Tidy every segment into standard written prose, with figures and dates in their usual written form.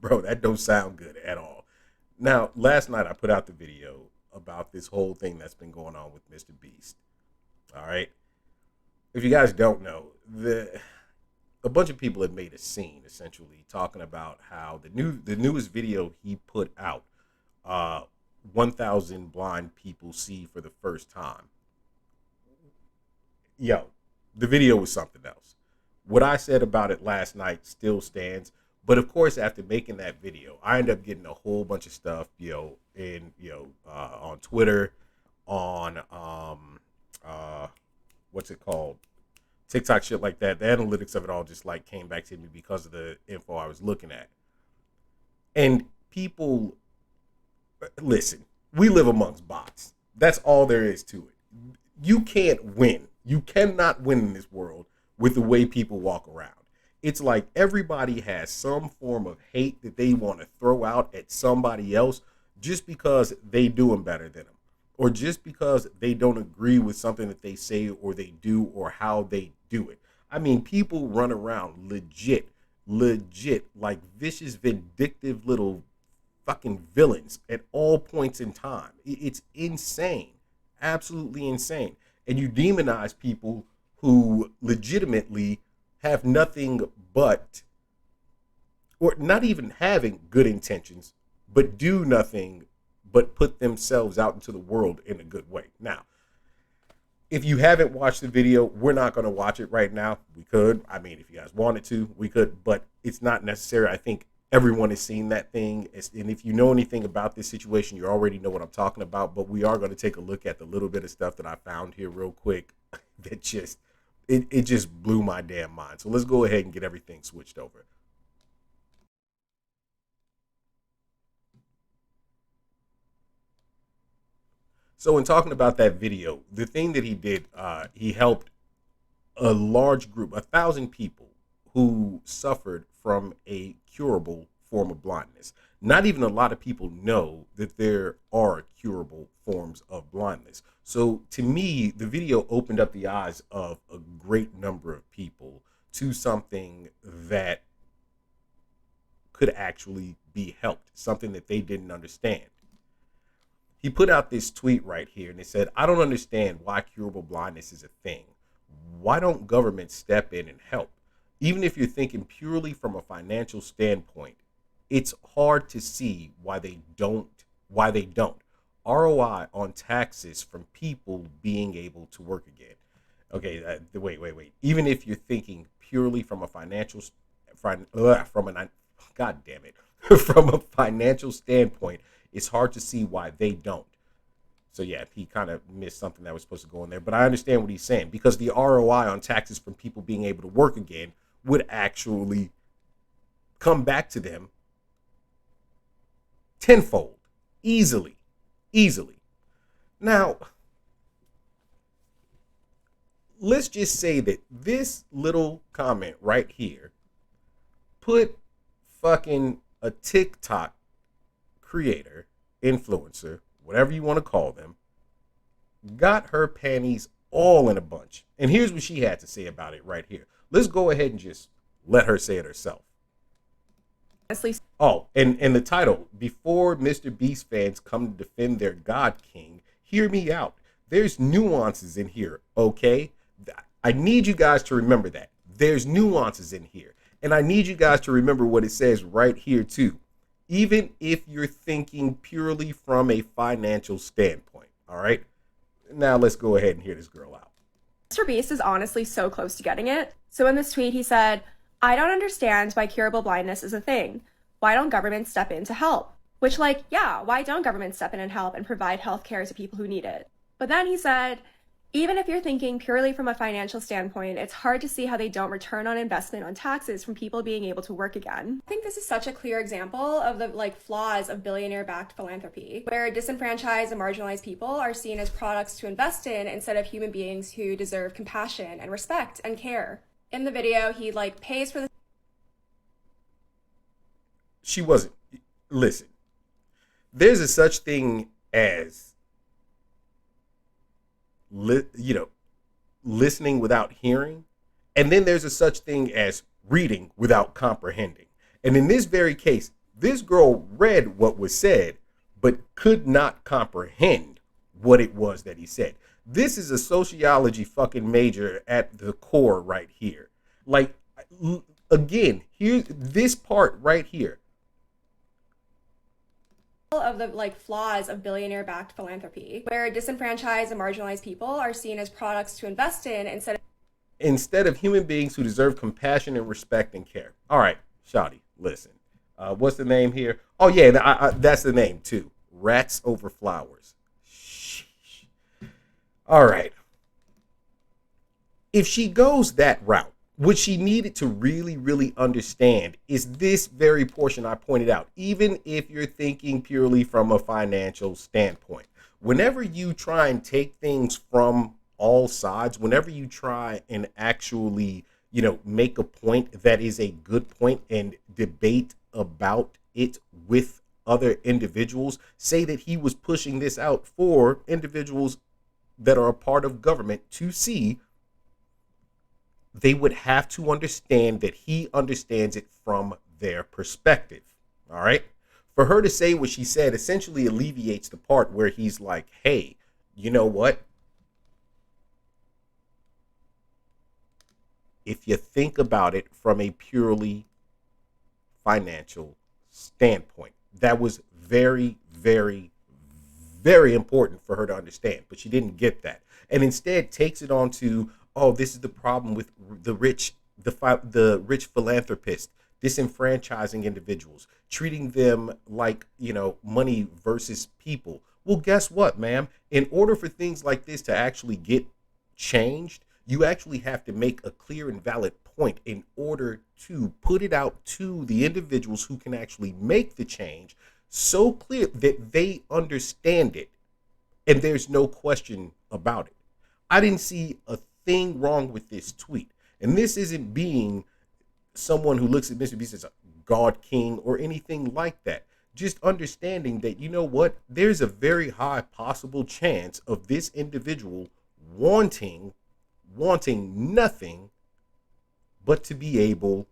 Bro, that don't sound good at all. Now, last night I put out the video about this whole thing that's been going on with Mr. Beast. All right. If you guys don't know, a bunch of people have made a scene essentially talking about how the newest video he put out, 1,000 blind people see for the first time. Yo, the video was something else. What I said about it last night still stands. But of course, after making that video, I ended up getting a whole bunch of stuff, on Twitter, on what's it called, TikTok, shit like that. The analytics of it all just like came back to me because of the info I was looking at. And people, listen, we live amongst bots. That's all there is to it. You can't win. You cannot win in this world with the way people walk around. It's like everybody has some form of hate that they want to throw out at somebody else just because they do them better than them, or just because they don't agree with something that they say or they do or how they do it. I mean, people run around legit, like vicious, vindictive little fucking villains at all points in time. It's insane, absolutely insane. And you demonize people who legitimately have nothing but, or not even having good intentions, but do nothing but put themselves out into the world in a good way. Now, if you haven't watched the video, we're not going to watch it right now. We could. I mean, if you guys wanted to, we could, but it's not necessary. I think everyone has seen that thing. And if you know anything about this situation, you already know what I'm talking about. But we are going to take a look at the little bit of stuff that I found here real quick that just, it just blew my damn mind. So let's go ahead and get everything switched over. So in talking about that video, the thing that he did, he helped a large group, 1,000 people who suffered from a curable form of blindness. Not even a lot of people know that there are curable forms of blindness. So to me, the video opened up the eyes of a great number of people to something that could actually be helped, something that they didn't understand. He put out this tweet right here and it said, "I don't understand why curable blindness is a thing. Why don't governments step in and help? Even if you're thinking purely from a financial standpoint, it's hard to see why they don't. ROI on taxes from people being able to work again." Okay, wait. Even if you're thinking purely from a God damn it, from a financial standpoint, it's hard to see why they don't. So yeah, he kind of missed something that was supposed to go in there, but I understand what he's saying, because the ROI on taxes from people being able to work again would actually come back to them tenfold, easily. Now, let's just say that this little comment right here put fucking a TikTok creator, influencer, whatever you want to call them, got her panties all in a bunch. And here's what she had to say about it right here. Let's go ahead and just let her say it herself. Oh, and the title, "Before Mr. Beast fans come to defend their God King, hear me out. There's nuances in here, okay? I need you guys to remember that. There's nuances in here. And I need you guys to remember what it says right here too. Even if you're thinking purely from a financial standpoint, all right? Now let's go ahead and hear this girl out. Mr. Beast is honestly so close to getting it. So in this tweet, he said, "I don't understand why curable blindness is a thing. Why don't governments step in to help?" Which, like, yeah, why don't governments step in and help and provide health care to people who need it? But then he said, "Even if you're thinking purely from a financial standpoint, it's hard to see how they don't return on investment on taxes from people being able to work again." I think this is such a clear example of the flaws of billionaire-backed philanthropy, where disenfranchised and marginalized people are seen as products to invest in instead of human beings who deserve compassion and respect and care. In the video, he pays for the... She wasn't. Listen, there's a such thing as listening without hearing, and then there's a such thing as reading without comprehending. And in this very case, This girl read what was said, but could not comprehend what it was that he said. This is a sociology fucking major at the core right here. Like, again, here's this part right here. Of the like flaws of billionaire-backed philanthropy, where disenfranchised and marginalized people are seen as products to invest in instead of human beings who deserve compassion and respect and care. All right, Shawty, listen. What's the name here? Oh yeah, that's the name too. Rats over flowers. Sheesh. All right. If she goes that route, what she needed to really, really understand is this very portion I pointed out, even if you're thinking purely from a financial standpoint. Whenever you try and take things from all sides, whenever you try and actually, make a point that is a good point and debate about it with other individuals, say that he was pushing this out for individuals that are a part of government to see, they would have to understand that he understands it from their perspective. All right. For her to say what she said essentially alleviates the part where he's like, hey, you know what? If you think about it from a purely financial standpoint, that was very, very, very important for her to understand. But she didn't get that. And instead takes it on to, oh, this is the problem with the rich philanthropist, disenfranchising individuals, treating them like, money versus people. Well, guess what, ma'am? In order for things like this to actually get changed, you actually have to make a clear and valid point in order to put it out to the individuals who can actually make the change so clear that they understand it. And there's no question about it. I didn't see a thing wrong with this tweet. And this isn't being someone who looks at Mr. Beast as a God King or anything like that. Just understanding that, you know what, there's a very high possible chance of this individual wanting nothing but to be able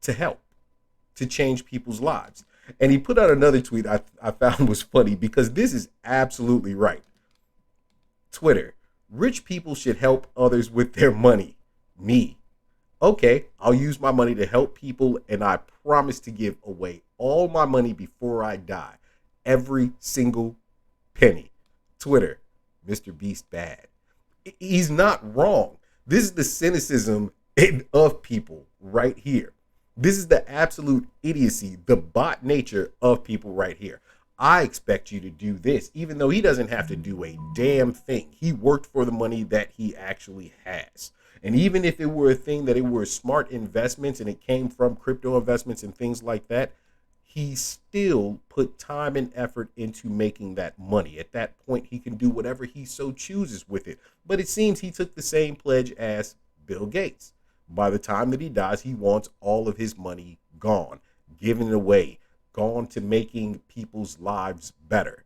to help, to change people's lives. And he put out another tweet I found was funny because this is absolutely right. Twitter, rich people should help others with their money. Me. Okay, I'll use my money to help people, and I promise to give away all my money before I die. Every single penny. Twitter, Mr. Beast bad. He's not wrong. This is the cynicism of people right here. This is the absolute idiocy, the bot nature of people right here. I expect you to do this, even though he doesn't have to do a damn thing. He worked for the money that he actually has. And even if it were a thing that it were smart investments and it came from crypto investments and things like that, he still put time and effort into making that money. At that point, he can do whatever he so chooses with it. But it seems he took the same pledge as Bill Gates. By the time that he dies, he wants all of his money gone, given away, gone to making people's lives better.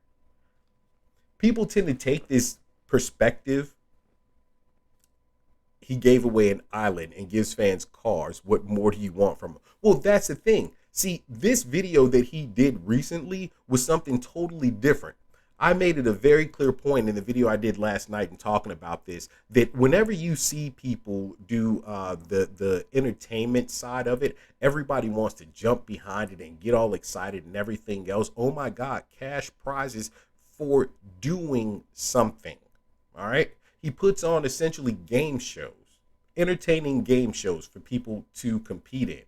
People tend to take this perspective. He gave away an island and gives fans cars. What more do you want from him? Well, that's the thing. See, this video that he did recently was something totally different. I made it a very clear point in the video I did last night in talking about this, that whenever you see people do the entertainment side of it, everybody wants to jump behind it and get all excited and everything else. Oh my God, cash prizes for doing something. All right. He puts on essentially game shows, entertaining game shows for people to compete in.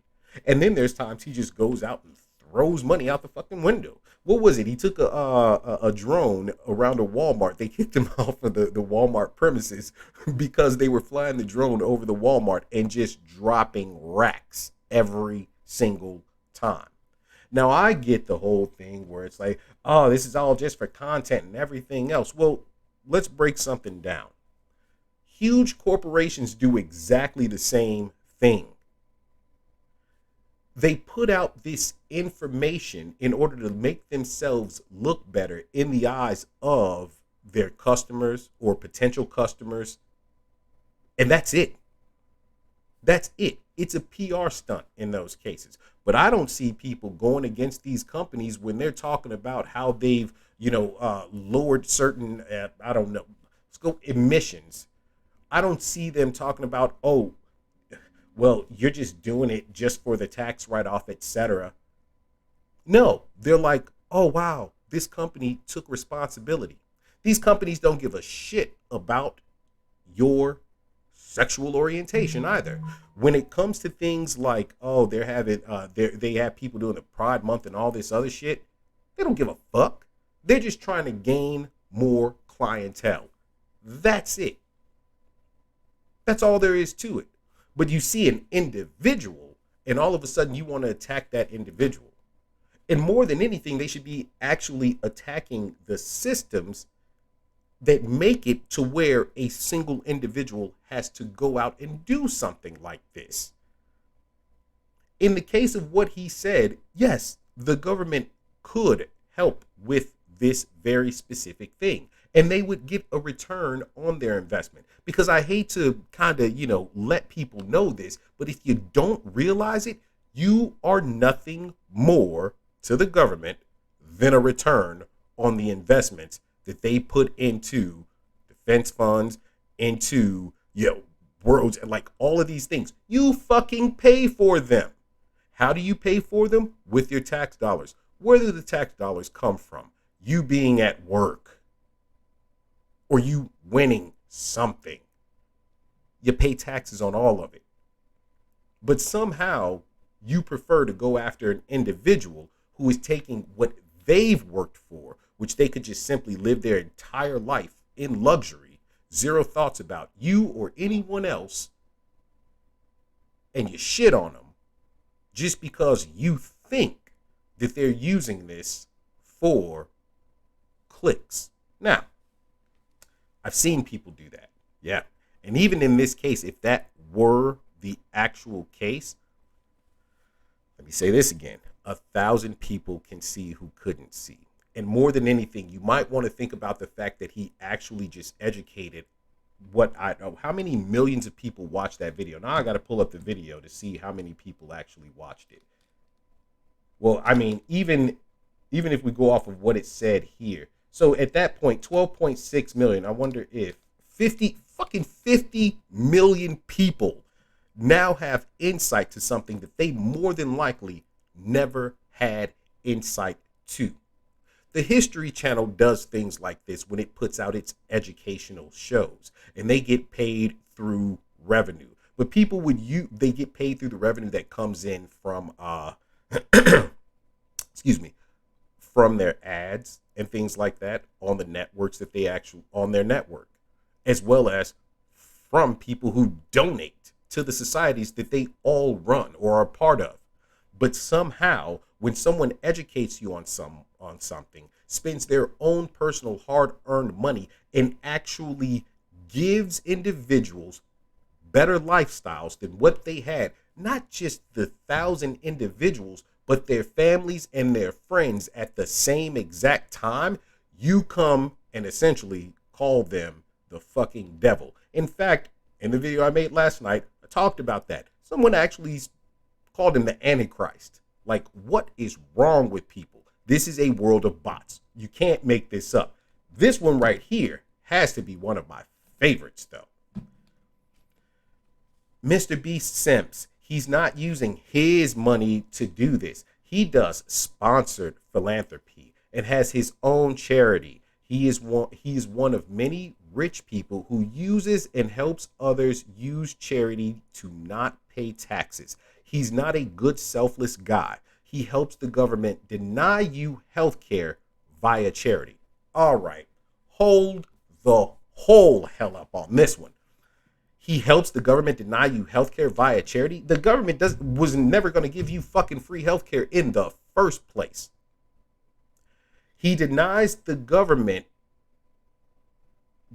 And then there's times he just goes out and throws money out the fucking window. What was it? He took a drone around a Walmart. They kicked him off of the Walmart premises because they were flying the drone over the Walmart and just dropping racks every single time. Now, I get the whole thing where it's like, oh, this is all just for content and everything else. Well, let's break something down. Huge corporations do exactly the same thing. They put out this information in order to make themselves look better in the eyes of their customers or potential customers. And that's it. That's it. It's a PR stunt in those cases. But I don't see people going against these companies when they're talking about how they've, lowered certain, I don't know, let's go emissions. I don't see them talking about, oh, well, you're just doing it just for the tax write-off, etc. No, they're like, oh, wow, this company took responsibility. These companies don't give a shit about your sexual orientation either. When it comes to things like, oh, they're having, they have people doing the Pride Month and all this other shit, they don't give a fuck. They're just trying to gain more clientele. That's it. That's all there is to it. But you see an individual, and all of a sudden you want to attack that individual. And more than anything, they should be actually attacking the systems that make it to where a single individual has to go out and do something like this. In the case of what he said, yes, the government could help with this very specific thing, and they would get a return on their investment. Because I hate to kind of, let people know this, but if you don't realize it, you are nothing more to the government than a return on the investments that they put into defense funds, into, roads, and like all of these things. You fucking pay for them. How do you pay for them? With your tax dollars. Where do the tax dollars come from? You being at work or you winning something. You pay taxes on all of it. But somehow you prefer to go after an individual who is taking what they've worked for, which they could just simply live their entire life in luxury, zero thoughts about you or anyone else, and you shit on them just because you think that they're using this for clicks. Now, I've seen people do that. Yeah. And even in this case, if that were the actual case, let me say this again. 1,000 people can see who couldn't see. And more than anything, you might want to think about the fact that he actually just educated how many millions of people watched that video. Now I got to pull up the video to see how many people actually watched it. Well, I mean, even if we go off of what it said here. So at that point, 12.6 million. I wonder if 50 million people now have insight to something that they more than likely never had insight to. The History Channel does things like this when it puts out its educational shows, and they get paid through revenue. But people they get paid through the revenue that comes in from from their ads and things like that on the networks that they actually on their network, as well as from people who donate to the societies that they all run or are part of. But somehow, when someone educates you on something, spends their own personal hard-earned money, and actually gives individuals better lifestyles than what they had, not just the 1,000 individuals, but their families and their friends at the same exact time, you come and essentially call them the fucking devil. In fact, in the video I made last night, I talked about that. Someone actually called him the antichrist. Like, what is wrong with people? This is a world of bots. You can't make this up. This one right here has to be one of my favorites, though. Mr. Beast Simps. He's not using his money to do this. He does sponsored philanthropy and has his own charity. He is one of many rich people who uses and helps others use charity to not pay taxes. He's not a good, selfless guy. He helps the government deny you health care via charity. All right, hold the whole hell up on this one. He helps the government deny you healthcare via charity. The government was never going to give you fucking free healthcare in the first place. He denies the government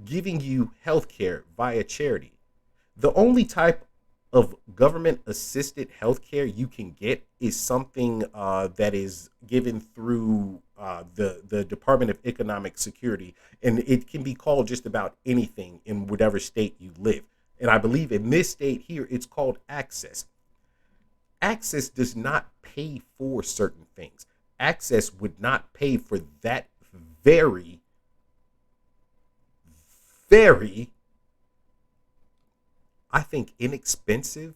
giving you healthcare via charity. The only type of government-assisted healthcare you can get is something that is given through the Department of Economic Security, and it can be called just about anything in whatever state you live. And I believe in this state here, it's called Access. Access does not pay for certain things. Access would not pay for that very, very, I think, inexpensive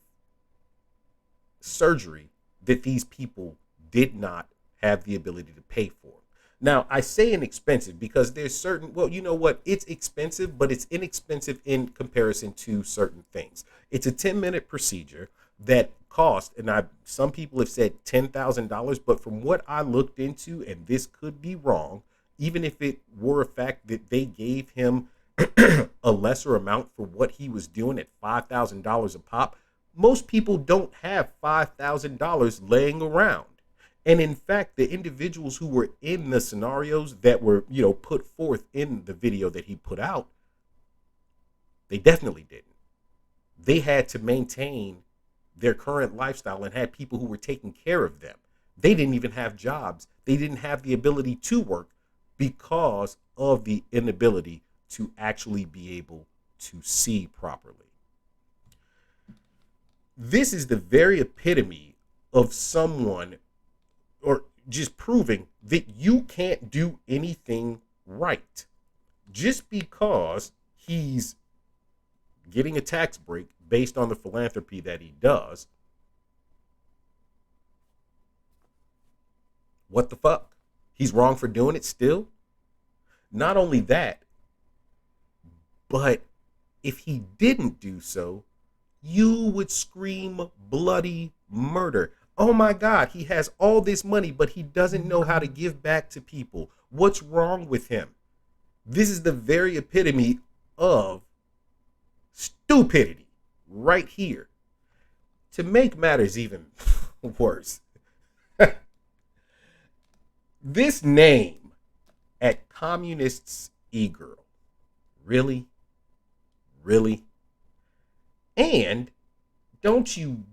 surgery that these people did not have the ability to pay for. Now, I say inexpensive because there's certain, well, you know what? It's expensive, but it's inexpensive in comparison to certain things. It's a 10-minute procedure that cost, and some people have said $10,000, but from what I looked into, and this could be wrong, even if it were a fact that they gave him a lesser amount for what he was doing at $5,000 a pop, most people don't have $5,000 laying around. And in fact, the individuals who were in the scenarios that were, put forth in the video that he put out, they definitely didn't. They had to maintain their current lifestyle and had people who were taking care of them. They didn't even have jobs. They didn't have the ability to work because of the inability to actually be able to see properly. This is the very epitome of someone, or just proving that you can't do anything right just because he's getting a tax break based on the philanthropy that he does. What the fuck? He's wrong for doing it still? Not only that, but if he didn't do so, you would scream bloody murder. Oh my God, he has all this money, but he doesn't know how to give back to people. What's wrong with him? This is the very epitome of stupidity right here. To make matters even worse, this name at Communists e-girl. Really? Really? And don't you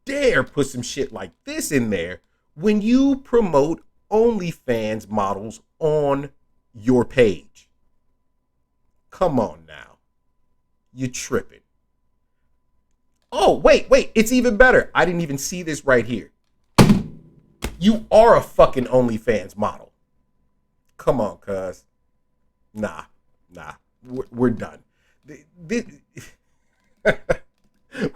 dare put some shit like this in there when you promote OnlyFans models on your page. Come on now. You're tripping. Oh, wait. It's even better. I didn't even see this right here. You are a fucking OnlyFans model. Come on, cuz. Nah. We're done.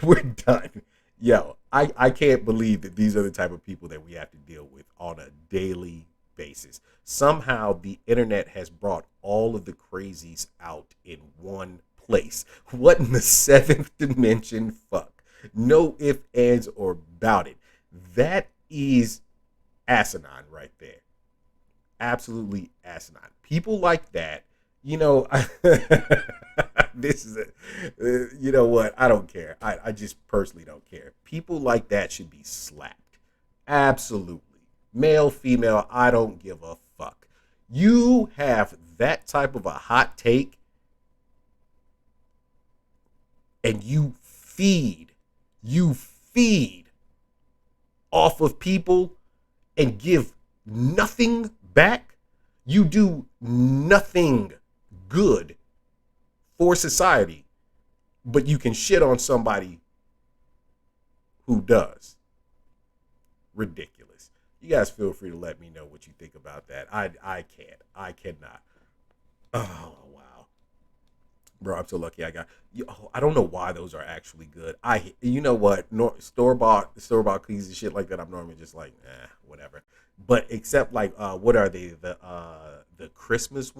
We're done. Yo, I can't believe that these are the type of people that we have to deal with on a daily basis. Somehow the internet has brought all of the crazies out in one place. What in the seventh dimension fuck? No ifs, ands, or about it. That is asinine right there. Absolutely asinine. People like that, this is you know what? I don't care. I just personally don't care. People like that should be slapped. Absolutely. Male, female, I don't give a fuck. You have that type of a hot take and you feed off of people and give nothing back. You do nothing good for society, but you can shit on somebody who does. Ridiculous. You guys feel free to let me know what you think about that. I cannot. Oh wow, bro, I'm so lucky I got. I don't know why those are actually good. You know what, store bought cookies and shit like that, I'm normally just like, whatever. But except like, what are they? The Christmas